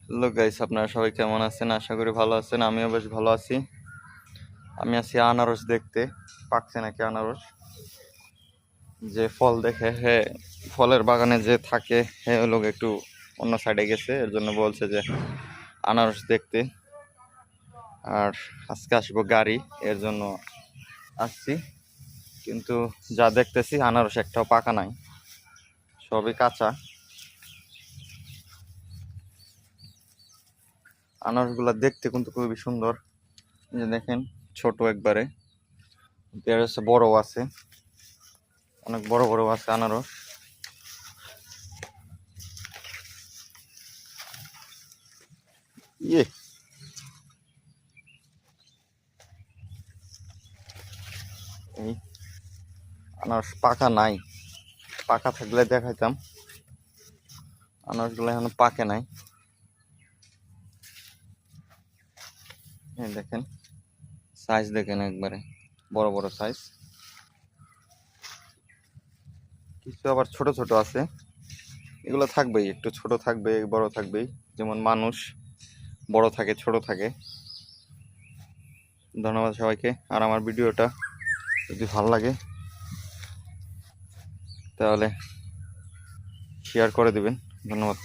Hello guys, আপনারা সবাই কেমন আছেন? আশা করি ভালো আছেন। আমিও বেশ ভালো আছি। আমি আছি আনারস দেখতে। পাকছে নাকি আনারস? যে ফল দেখে ফলের বাগানে যে থাকে লোক একটু অন্য সাইডে গেছে, এর জন্য বলছে যে আনারস দেখতে। আর আজকে আসবো গাড়ি, এর জন্য আসছি। কিন্তু যা দেখতেছি আনারস একটাও পাকা নাই, সবই কাঁচা। আনারসগুলা দেখতে কিন্তু খুবই সুন্দর। এই যে দেখেন, ছোট একবারে, এর হচ্ছে বড় আছে, অনেক বড় বড় আছে আনারস। ইয়ে, এই আনারস পাকা নাই। পাকা থাকলে দেখাইতাম। আনারসগুলো এখনো পাকে নাই। এই দেখেন, সাইজ দেখেন, একবারে বড় বড় সাইজ। কিছু আবার ছোট ছোট আছে। এগুলো থাকবেই, একটু ছোট থাকবে, বড় থাকবেই। যেমন মানুষ বড় থাকে, ছোট থাকে। ধন্যবাদ সবাইকে। আর আমার ভিডিওটা যদি ভালো লাগে তাহলে শেয়ার করে দিবেন। ধন্যবাদ।